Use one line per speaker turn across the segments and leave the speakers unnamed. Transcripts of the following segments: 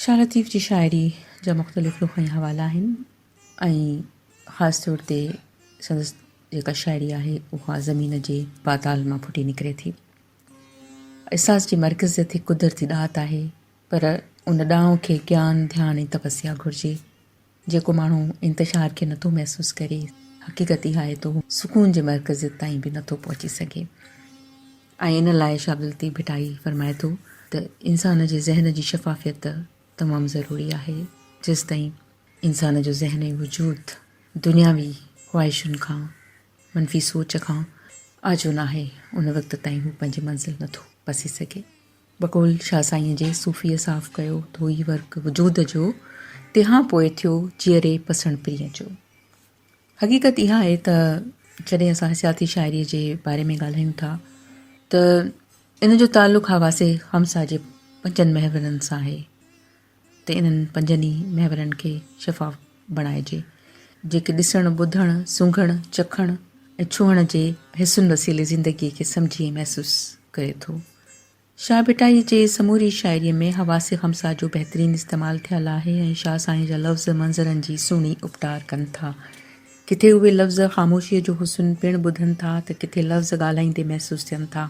शाह लतीफ़ जी शाइरी जा मुख़्तलिफ़ रुख़ ऐं हवाला आहिनि ऐं ख़ासि तौर ते संदसि जेका शाइरी आहे उहा ज़मीन जे पाताल मां फुटी निकिरे थी। अहसास जी मर्कज़ियत हिकु कुदरती ॾात आहे, पर उन ॾांहुं खे ज्ञान ध्यानु ऐं तपस्या घुरिजे। जेको माण्हू इंतिशार खे नथो महसूसु करे, हक़ीक़त इहा आहे त हू सुकून जे मर्कज़ियत ताईं बि नथो पहुची सघे। ऐं इन लाइ शाह अब्दुल लतीफ़ भिटाई फ़रमाए थो त इंसान जे ज़हन जी शफ़ाफ़ियत तमामु ज़रूरी आहे। जेसि ताईं इंसान जो ज़हन ऐं वजूद दुनियावी ख़्वाहिशुनि खां, मनफ़ी सोच खां आजो न आहे, उन वक़्त ताईं हू पंहिंजी मंज़िल नथो पसी सघे। बक़ौल शाह साईं जे सूफ़ीअ साफ़ कयो धोई वर्क वजूद जो, तंहिंखां पोइ थियो जीअरे पसण प्रिय जो। हक़ीक़त इहा आहे त जॾहिं असां हसियाती शाइरीअ जे बारे में ॻाल्हायूं था त इन जो तालुक़ु हवासे ख़म्सा जे 5 महवरनि सां आहे त इन्हनि 5 महवरनि खे शफ़ाफ़ बणाइजे, जेके ॾिसणु ॿुधणु सूंघणु चखणु ऐं छुहण जे हिसुनि वसीले ज़िंदगीअ खे सम्झी महसूसु करे थो। शाह भिटाई जे समूरी शाइरीअ में हवासे ख़म्सा जो बहितरीनु इस्तेमालु थियलु आहे ऐं शाह साईं जा लफ़्ज़ मंज़रनि जी सुहिणी उपटार कनि था। किथे उहे लफ़्ज़ ख़ामोशीअ जो हुस्न पिणु ॿुधनि था त किथे लफ़्ज़ ॻाल्हाईंदे महसूसु थियनि था,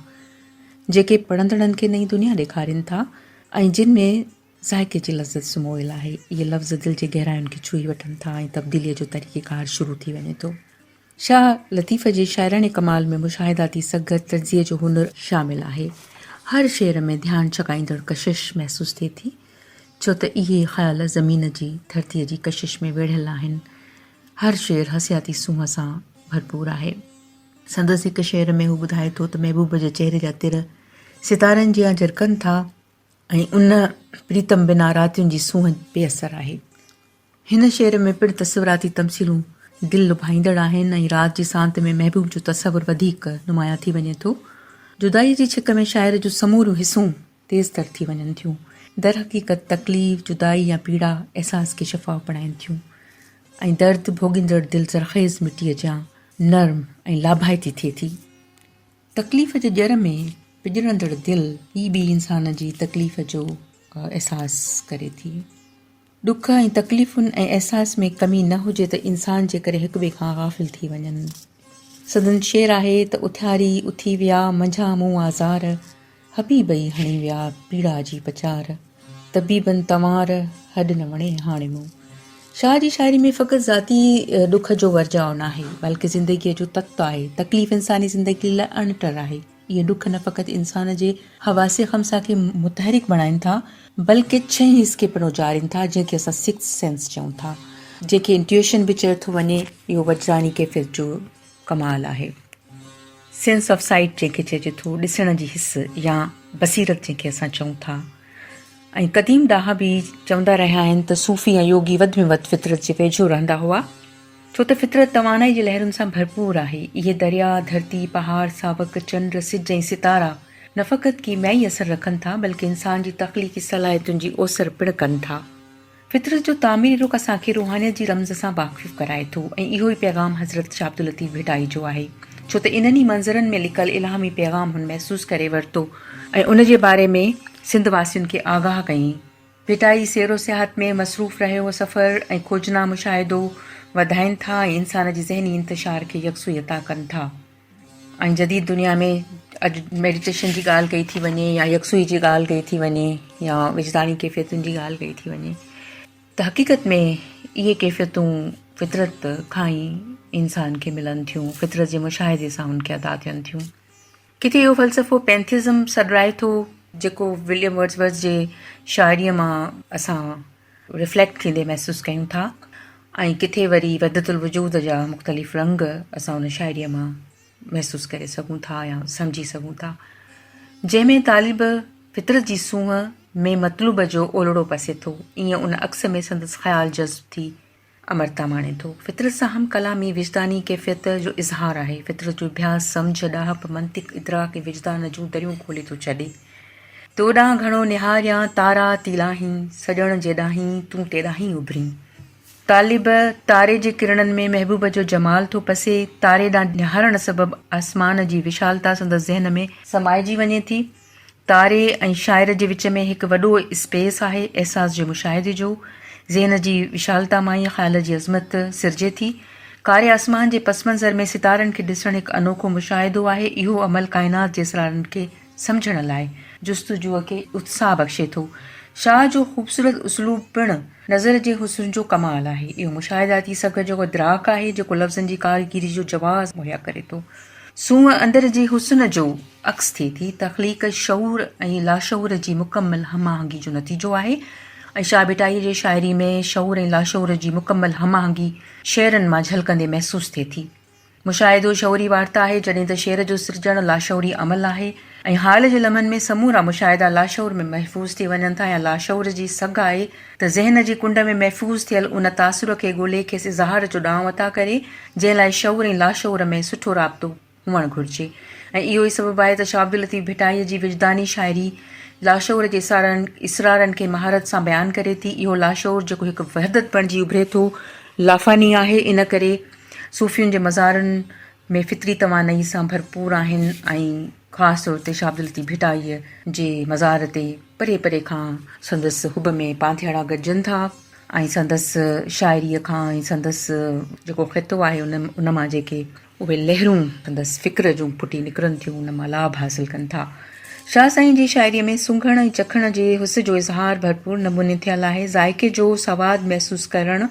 जेके पढ़ंदड़नि खे नई दुनिया ॾेखारीनि था ऐं जिन में ज़ाइक़े जी लज़त सुमोयल आहे। इहे लफ़्ज़ दिलि जे गहराइयुनि खे छुई वठनि था ऐं तब्दीलीअ जो तरीक़ेकार शुरू थी वञे थो। शाह लतीफ़ जे शाइराने कमाल में मुशाहिदाती सगत तर्ज़ीअ जो हुनुर शामिल आहे। हर शेर में ध्यानु छकाईंदड़ कशिश महसूसु थिए थी, छो त इहे ख़्याल ज़मीन जी धरतीअ जी कशिश में वेढ़ियल आहिनि। हर शेर हसियाती सूंहं सां भरपूर आहे। संदसि हिकु शेर में हू ॿुधाए थो त महबूब जे चहिरे जा तिर सितारनि जियां झरकनि था ऐं उन प्रीतम बिना रातियुनि जी सूंहं बेअसर आहे। हिन शेर में पिणु तस्वुराती तमसीलूं दिलि लुभाईंदड़ आहिनि ऐं राति जी सांत में महबूब जो तसवुरु वधीक नुमायां थी वञे थो। जुदाई जी छिक में शाइर जो समूरियूं हिसूं तेज़ तर थी वञनि थियूं। दर हक़ीक़त तकलीफ़, जुदाई या पीड़ा अहसास खे शफ़ाफ़ बणाइनि थियूं ऐं दर्द भोॻींदड़ दिलि ज़रख़ेज़ मिटीअ जा नर्म ऐं लाभाइती थिए थी। तकलीफ़ जे ॼर में पिॼरंदड़ दिलि ही बि इंसान जी तकलीफ़ जो अहसासु करे थी। ॾुख ऐं तकलीफ़ुनि ऐं अहसास में कमी न हुजे त इंसान जे करे हिक ॿिए खां गाफ़िल थी वञनि। सदन शेर आहे त उथियारी उथी विया मंझां मूं आज़ार, हबीबई हणी विया पीड़ा जी पचार, तबीबन तंवार हॾ न वणे हाणे मूं। शाह जी शाइरी में फ़क़ति ज़ाती ॾुख जो वर्जाउ न आहे, बल्कि ज़िंदगीअ जो तत्व आहे। तकलीफ़ इंसानी ज़िंदगी लाइ अणटर आहे। इहे ॾुख न फ़क़ति इंसान जे हवासे ख़म्सा खे मुतहरिक बणाइनि था, बल्कि 6 हिस खे पिणु उजाड़नि था, जंहिंखे असां 6 सेंस चऊं था, जंहिंखे इंट्यूशन बि चयो थो वञे। इहो वजदानी कैफ़ियत जो कमाल आहे। सेंस ऑफ साइट जंहिंखे चइजे थो, ॾिसण जी हिस या बसीरत जंहिंखे असां चऊं था। ऐं क़दीम ॾाह बि चवंदा रहिया आहिनि त सूफ़ी ऐं योगी वधि में वधि फितरत जे वेझो रहंदा हुआ, छो त फितरत तवानाई जी लहरुनि सां भरपूर आहे। इहे दरिया, धरती, पहाड़, सावक, चंड, सिज ऐं सितारा न फ़क़ति कीमियाई असर रखनि था, बल्कि इंसान जी तख़लीक़ी सलाहियतुनि जी ओसर पिणु कनि था। फितरत जो तामीरी रुख़ असांखे रूहानियत जी रमज़ सां वाक़िफ़ कराए थो ऐं इहो ई पैगाम हज़रत शाह अब्दुल लतीफ़ भिटाई जो आहे, छो त इन्हनि ई मंज़रनि में लिकल इल्हामी पैगाम हुन महसूसु करे वरितो ऐं उन जे बारे में सिंध वासियुनि खे आगाह कयईं। भिटाई सैरो सियाहत में मसरूफ़ रहियो सफ़र ऐं खोजना मुशाहिदो वधाइनि था ऐं इंसान जी ज़हनी इंतिशार खे यकसुई अता कनि था। ऐं जदीद दुनिया में अॼु मेडिटेशन जी ॻाल्हि कई थी वञे या यकसुई जी ॻाल्हि कई थी वञे या विजदानी कैफ़ियतुनि जी ॻाल्हि कई थी वञे, त हक़ीक़त में इहे कैफ़ियतूं फितरत खां ई इंसान खे मिलनि थियूं, फितरत जे मुशाहिदे सां उनखे अदा थियनि थियूं। किथे इहो फ़लसफ़ो पैंथिज़म सॾराए थो, जेको विलियम वर्ड्सवर्थ जे शाइरीअ मां असां रिफ्लेक्ट थींदे महसूसु कयूं था, ऐं किथे वरी वदतुल वजूद जा मुख़्तलिफ़ रंग असां उन शाइरीअ मां महसूसु करे सघूं था या सम्झी सघूं था, जंहिंमें तालिब फितरत जी सूंहं में मतलूब जो ओलड़ो पसे थो। ईअं उन अक्स में संदसि ख़्याल जज़्ब थी अमरता माणे थो। फितरत सां हम कलामी विजदानी कैफ़ियत जो इज़हार आहे। फितरत जो अभ्यास सम्झ ॾाहप मंतिक इदराक विजदान जूं दरियूं खोले थो छॾे। तोॾां घणो निहारियां तारा तीलाहीं, सॼण जेॾाहीं तूं तेॾाहीं उभरी। तालिब तारे जे किरणनि में महबूब जो जमाल थो पसे। तारे ॾांहुं निहारण सबबि आसमान जी विशालता संदसि ज़हन में समाइजी वञे थी। तारे ऐं शाइर जे विच में हिकु वॾो स्पेस आहे अहसास जे मुशाहिदे जो। ज़हन जी विशालता मां ई ख़्याल जी अज़मत सिरजे थी। कारे आसमान जे पस मंज़र में सितारनि खे ॾिसणु हिकु अनोखो मुशाहिदो आहे। इहो अमल काइनात जे असरारनि खे सम्झण लाइ जुस्तजूअ खे उत्साह बख़्शे थो। शाह जो ख़ूबसूरत उसलूब पिणु नज़र जे हुस्न जो कमाल आहे। इहो मुशाहिदाती सघ जो इदराक आहे जेको लफ़्ज़नि जी कारगिरी जो जवाज़ मुहैया करे थो। सूंहं अंदर जे हुस्न जो अक्स थिए थी। तख़लीक़ शऊर ऐं लाशऊर जी मुकमल हमआहंगी जो नतीजो आहे ऐं शाह भिटाई जे शाइरी में शऊर ऐं लाशऊर जी मुकमल हमआहंगी शेरनि मां झलकंदे महसूस थिए थी। मुशाहिदो शऊरी वार्ता आहे जॾहिं त शेर जो सिरजणु लाशऊरी अमल आहे ऐं हाल जे लम्हनि में समूरा मुशाहिदा लाशऊर में महफ़ूज़ थी वञनि था या लाशऊर जी सघ आहे त ज़हन जी कुंड में महफ़ूज़ थियल उन तासुर खे ॻोल्हे खेसि इज़हार जो ॾांहुं वता करे जंहिं लाइ शऊर ऐं लाशऊर में सुठो राब्तो हुअणु घुरिजे। ऐं इहो ई सबबु आहे त शाह अब्दुल लतीफ़ भिटाईअ जी विजदानी शाइरी लाशऊर जे इसरारनि खे महारत सां बयानु करे थी। इहो लाशऊर जेको हिकु वहदत बणिजी उभिरे थो लाफ़ानी आहे। इन करे सूफ़ियुनि जे मज़ारनि में फितरी तवानई सां भरपूर आहिनि ऐं ख़ासि तौर ते शाह अब्दुल लतीफ़ भिटाईअ जे मज़ार ते परे परे खां संदसि हुब में पांथियाड़ा गॾिजनि था ऐं संदसि शाइरीअ खां ऐं संदसि जेको ख़ितो आहे उन मां जेके उहे लहरूं संदसि फ़िक्र जूं फुटी निकिरनि थियूं उन मां लाभ हासिलु कनि था। शाह साईं जी शाइरीअ में सूंघण ऐं चखण जे हुस जो इज़हार भरपूर नमूने थियल आहे। ज़ाइक़े जो सवादु महसूसु करणु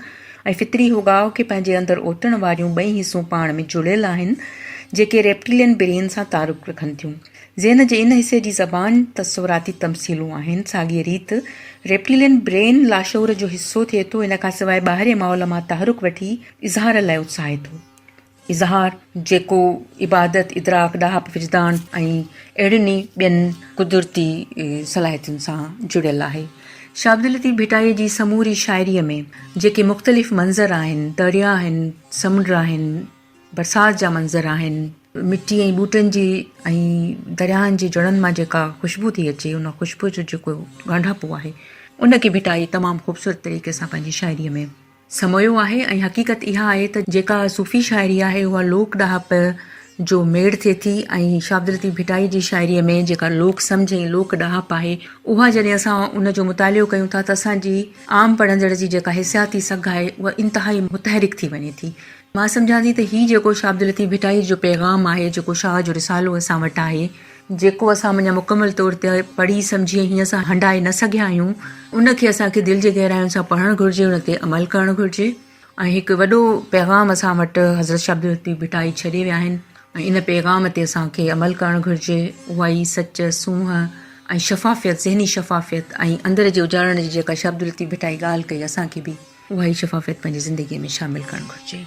ऐं फितरी हुगाव खे पंहिंजे अंदरि ओटण वारियूं ॿई हिसूं पाण में जुड़ियल आहिनि जेके रेप्टिलियन ब्रेन सां तारुक़ रखनि थियूं। ज़हन जे इन हिसे जी ज़बान तस्वुराती तमसीलूं आहिनि। साॻीअ रीति रेप्टिलियन ब्रेन लाशऊर जो हिसो थिए थो। इन खां सवाइ ॿाहिरे माहौल मां तहरुक वठी इज़हार लाइ उत्साहे थो। इज़हार जेको इबादत इदराक ॾाहप विजदान ऐं अहिड़ियुनि ॿियनि कुदरती सलाहियतुनि सां जुड़ियल आहे। शाह अब्दुल लतीफ़ भिटाईअ जी समूरी शाइरीअ में जेके मुख़्तलिफ़ मंज़र आहिनि दरिया आहिनि समुंड आहिनि बरसाति जा मंज़र आहिनि मिटी ऐं ॿूटनि जी ऐं दरियाहनि जी जड़नि मां जेका ख़ुशबू थी अचे उन ख़ुशबू जो जेको ॻाढ़ापो आहे उनखे भिटाई तमामु ख़ूबसूरत तरीक़े सां पंहिंजी शाइरीअ में समोयो आहे। ऐं हक़ीक़त इहा आहे त जेका सूफ़ी शाइरी आहे उहा लोक ॾाहप जो मेड़ थिए थी ऐं शाह अब्दुल लतीफ़ भिटाई जी शाइरीअ में जेका लोक सम्झ ऐं लोक ॾाहप आहे उहा जॾहिं असां उन जो मुतालियो कयूं था त असांजी आम पढ़ंदड़ जी जेका हिसियाती सघ आहे उहा इंतिहाई मुतहरिक थी वञे थी। मां सम्झां थी त हीउ जेको शाह अब्दुल लतीफ़ भिटाई जो पैगाम आहे जेको शाह जो रिसालो असां वटि आहे जेको असां मुंहिंजा मुकमल तौर ते पढ़ी सम्झी हीअं असां हंडाए न सघिया आहियूं उनखे असांखे दिलि जे गहराइयुनि सां पढ़णु घुरिजे उन ते अमल करणु घुरिजे। ऐं हिकु वॾो पैगाम असां वटि हज़रत शाह अब्दुल लतीफ़ भिटाई छॾे विया आहिनि ऐं इन पैगाम ते असांखे अमल करणु घुरिजे। उहा ई सच सूंहं ऐं शफ़ाफ़ियत ज़हनी शफ़ाफ़ियत ऐं अंदर जे उजाड़ण जी जेका शाह अब्दुल लतीफ़ भिटाई ॻाल्हि कई असांखे बि उहा ई शफ़ाफ़ियत पंहिंजी ज़िंदगीअ में शामिलु करणु घुरिजे।